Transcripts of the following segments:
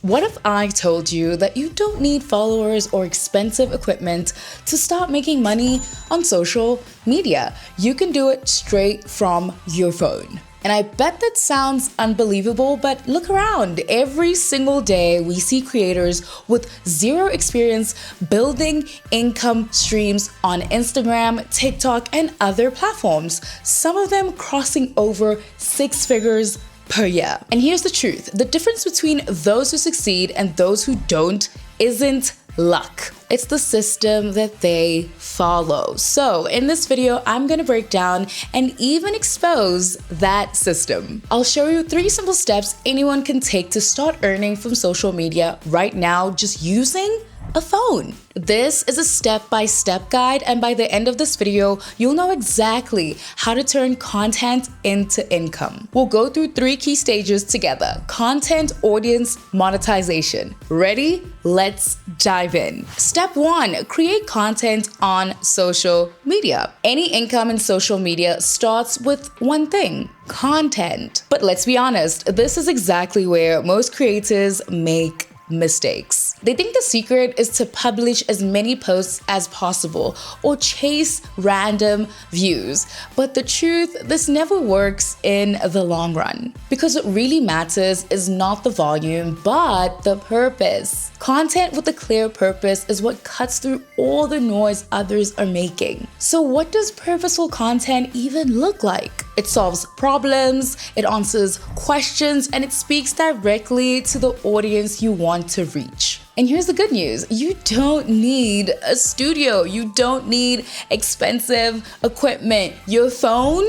What if I told you that you don't need followers or expensive equipment to start making money on social media? You can do it straight from your phone. And I bet that sounds unbelievable, but look around. Every single day, we see creators with zero experience building income streams on Instagram, TikTok, and other platforms, some of them crossing over 6 figures per year. And here's the truth. The difference between those who succeed and those who don't isn't luck. It's the system that they follow. So in this video, I'm gonna break down and even expose that system. I'll show you 3 simple steps anyone can take to start earning from social media right now just using a phone. This is a step-by-step guide, and by the end of this video, you'll know exactly how to turn content into income. We'll go through 3 key stages together: content, audience, monetization. Ready? Let's dive in. Step 1, create content on social media. Any income in social media starts with one thing: content. But let's be honest, this is exactly where most creators make mistakes. They think the secret is to publish as many posts as possible or chase random views. But the truth, this never works in the long run. Because what really matters is not the volume, but the purpose. Content with a clear purpose is what cuts through all the noise others are making. So what does purposeful content even look like? It solves problems, it answers questions, and it speaks directly to the audience you want to reach. And here's the good news: you don't need a studio, you don't need expensive equipment. Your phone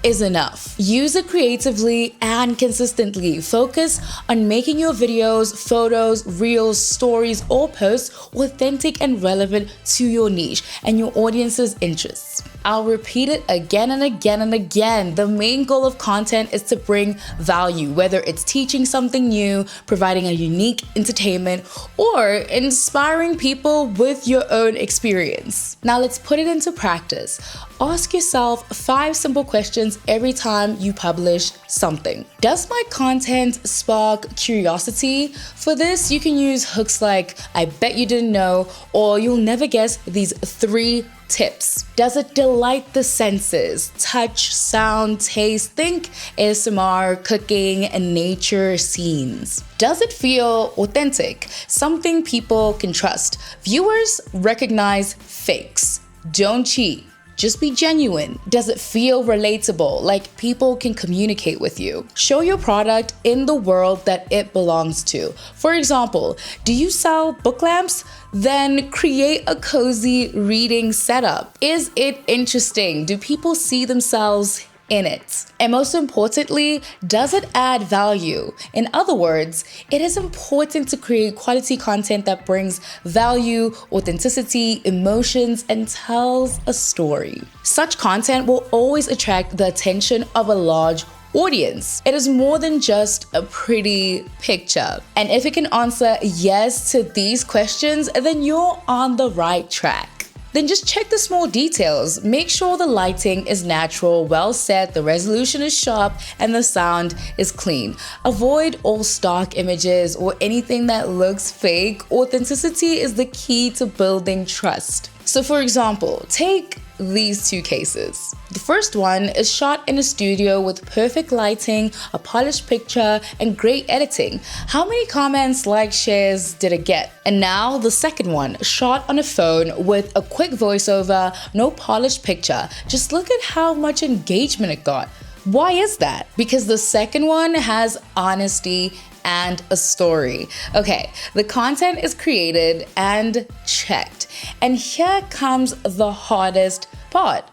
is enough. Use it creatively and consistently. Focus on making your videos, photos, reels, stories, or posts authentic and relevant to your niche and your audience's interests. I'll repeat it again and again and again. The main goal of content is to bring value, whether it's teaching something new, providing a unique entertainment, or inspiring people with your own experience. Now let's put it into practice. Ask yourself 5 simple questions every time you publish something. Does my content spark curiosity? For this, you can use hooks like "I bet you didn't know" or "you'll never guess these 3 tips." Does it delight the senses? Touch, sound, taste. Think ASMR, cooking, and nature scenes. Does it feel authentic? Something people can trust. Viewers recognize fakes. Don't cheat. Just be genuine. Does it feel relatable, like people can communicate with you? Show your product in the world that it belongs to. For example, do you sell book lamps? Then create a cozy reading setup. Is it interesting? Do people see themselves in it? And most importantly, does it add value? In other words, it is important to create quality content that brings value, authenticity, emotions, and tells a story. Such content will always attract the attention of a large audience. It is more than just a pretty picture. And if it can answer yes to these questions, then you're on the right track. Then just check the small details. Make sure the lighting is natural, well set, the resolution is sharp, and the sound is clean. Avoid all stock images or anything that looks fake. Authenticity is the key to building trust. So for example, take these 2 cases. The first one is shot in a studio with perfect lighting, a polished picture, and great editing. How many comments, likes, shares did it get? And now the second one, shot on a phone with a quick voiceover, no polished picture. Just look at how much engagement it got. Why is that? Because the second one has honesty and a story. Okay, the content is created and checked. And here comes the hardest part: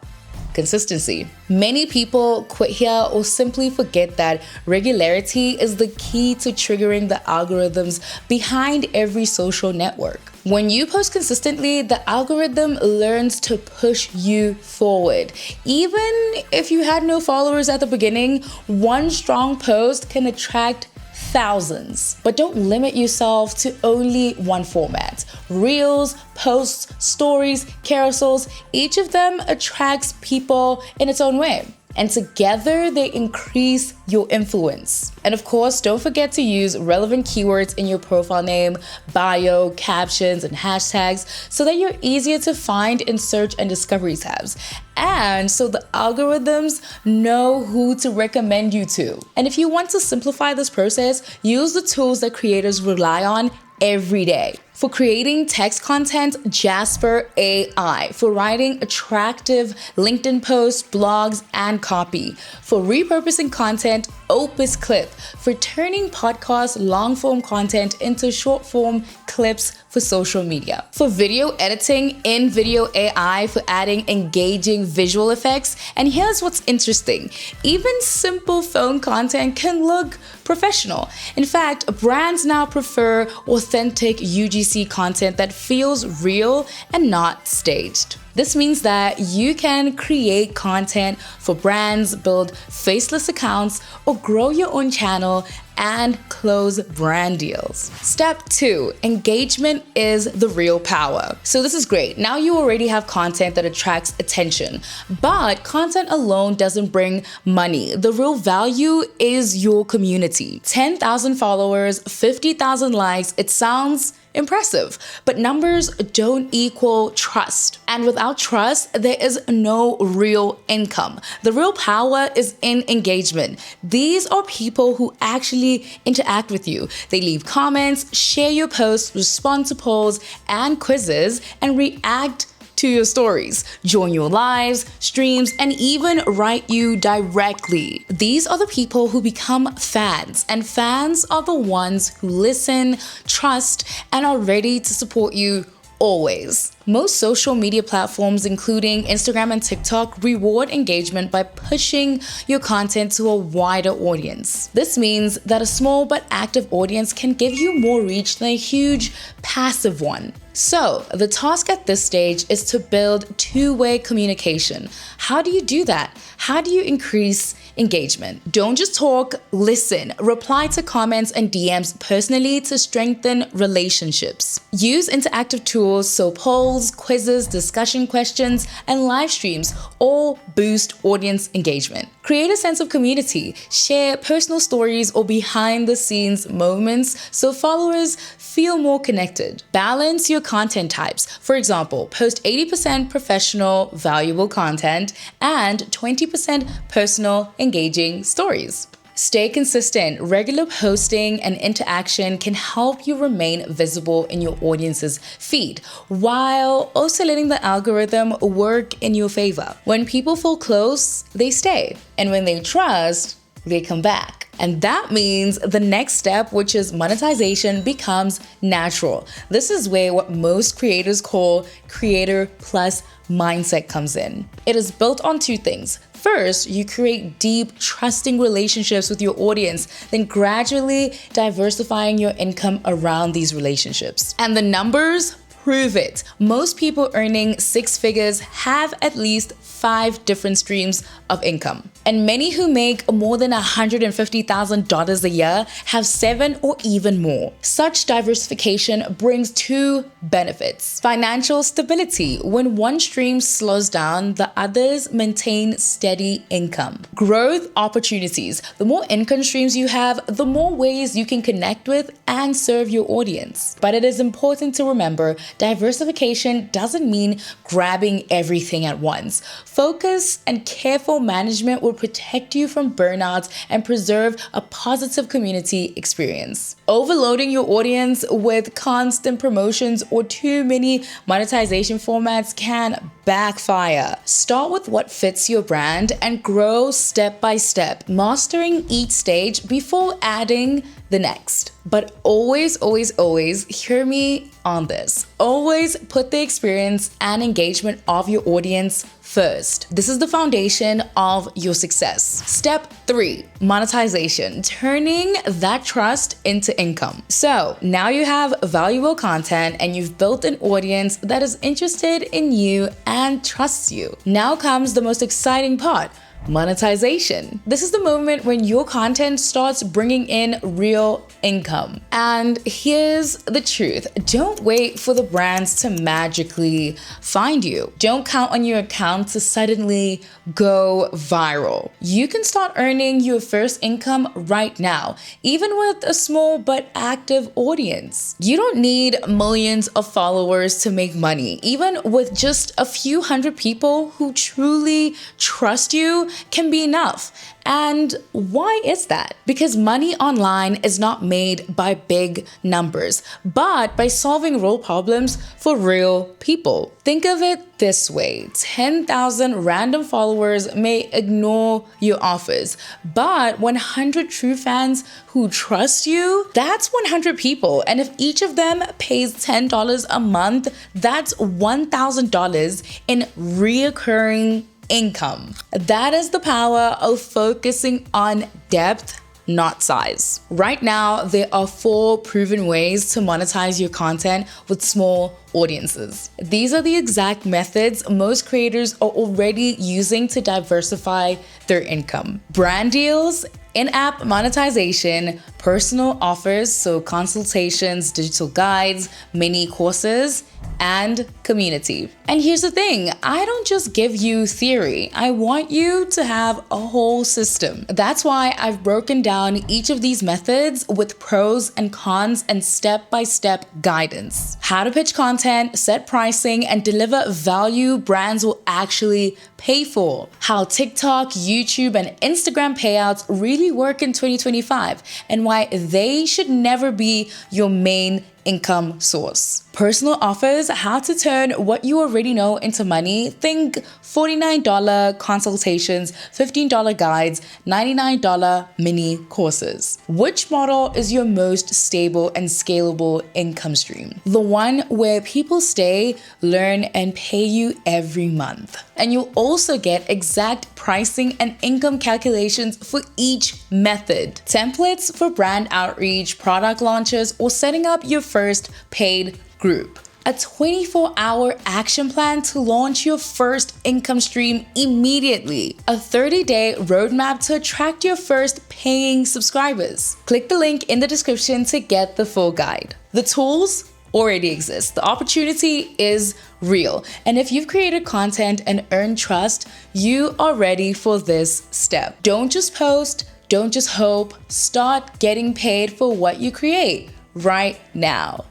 consistency. Many people quit here or simply forget that regularity is the key to triggering the algorithms behind every social network. When you post consistently, the algorithm learns to push you forward. Even if you had no followers at the beginning, one strong post can attract thousands. But don't limit yourself to only one format. Reels, posts, stories, carousels, each of them attracts people in its own way. and together they increase your influence. And of course, don't forget to use relevant keywords in your profile name, bio, captions, and hashtags so that you're easier to find in search and discovery tabs. And so the algorithms know who to recommend you to. And if you want to simplify this process, use the tools that creators rely on every day. For creating text content, Jasper AI. For writing attractive LinkedIn posts, blogs, and copy. For repurposing content, Opus Clip. For turning podcast long-form content into short-form clips for social media. For video editing, InVideo AI. For adding engaging visual effects. And here's what's interesting. Even simple phone content can look professional. In fact, brands now prefer authentic UGC content that feels real and not staged. This means that you can create content for brands, build faceless accounts, or grow your own channel and close brand deals. Step 2, engagement is the real power. So this is great. Now you already have content that attracts attention, but content alone doesn't bring money. The real value is your community. 10,000 followers, 50,000 likes. It sounds impressive, but numbers don't equal trust. And without trust, there is no real income. The real power is in engagement. These are people who actually interact with you. They leave comments, share your posts, respond to polls and quizzes, and react to your stories, join your lives, streams, and even write you directly. These are the people who become fans, and fans are the ones who listen, trust, and are ready to support you always. Most social media platforms, including Instagram and TikTok, reward engagement by pushing your content to a wider audience. This means that a small but active audience can give you more reach than a huge passive one. So, the task at this stage is to build two-way communication. How do you do that? How do you increase engagement? Don't just talk, listen. Reply to comments and DMs personally to strengthen relationships. Use interactive tools, so polls, quizzes, discussion questions, and live streams all boost audience engagement. Create a sense of community. Share personal stories or behind-the-scenes moments so followers feel more connected. Balance your content types. For example, post 80% professional, valuable content and 20% personal, engaging stories. Stay consistent. Regular posting and interaction can help you remain visible in your audience's feed, while also letting the algorithm work in your favor. When people feel close, they stay. And when they trust, they come back. And that means the next step, which is monetization, becomes natural. This is where what most creators call creator plus mindset comes in. It is built on two things. First, you create deep, trusting relationships with your audience, then gradually diversifying your income around these relationships. And the numbers prove it. Most people earning six figures have at least 5 different streams of income. And many who make more than $150,000 a year have 7 or even more. Such diversification brings 2 benefits. Financial stability. When one stream slows down, the others maintain steady income. Growth opportunities. The more income streams you have, the more ways you can connect with and serve your audience. But it is important to remember, diversification doesn't mean grabbing everything at once. Focus and careful management will protect you from burnout and preserve a positive community experience. Overloading your audience with constant promotions or too many monetization formats can backfire. Start with what fits your brand and grow step by step, mastering each stage before adding the next. But always, always, always hear me on this. Always put the experience and engagement of your audience first. This is the foundation of your success. Step 3, monetization, turning that trust into income. So now you have valuable content and you've built an audience that is interested in you and trusts you. Now comes the most exciting part. monetization. This is the moment when your content starts bringing in real income. And here's the truth. Don't wait for the brands to magically find you. Don't count on your account to suddenly go viral. You can start earning your first income right now, even with a small but active audience. You don't need millions of followers to make money. Even with just a few hundred people who truly trust you can be enough. And why is that? Because money online is not made by big numbers, but by solving real problems for real people. Think of it this way: 10,000 random followers may ignore your offers, but 100 true fans who trust you, that's 100 people. And if each of them pays $10 a month, that's $1,000 in reoccurring income. That is the power of focusing on depth, not size. Right now, there are 4 proven ways to monetize your content with small audiences. These are the exact methods most creators are already using to diversify their income: brand deals, in-app monetization, personal offers, so consultations, digital guides, mini courses, and community. And here's the thing, I don't just give you theory. I want you to have a whole system. That's why I've broken down each of these methods with pros and cons and step-by-step guidance. How to pitch content, set pricing, and deliver value brands will actually pay for. How TikTok, YouTube, and Instagram payouts really work in 2025, and why they should never be your main income source. Personal offers, how to turn what you already know into money. Think $49 consultations, $15 guides, $99 mini courses. Which model is your most stable and scalable income stream? The one where people stay, learn, and pay you every month. And you'll also get exact pricing and income calculations for each method. Templates for brand outreach, product launches, or setting up your first paid group. A 24-hour action plan to launch your first income stream immediately. A 30-day roadmap to attract your first paying subscribers. Click the link in the description to get the full guide. The tools already exist. The opportunity is real. And if you've created content and earned trust, you are ready for this step. Don't just post, don't just hope, start getting paid for what you create right now.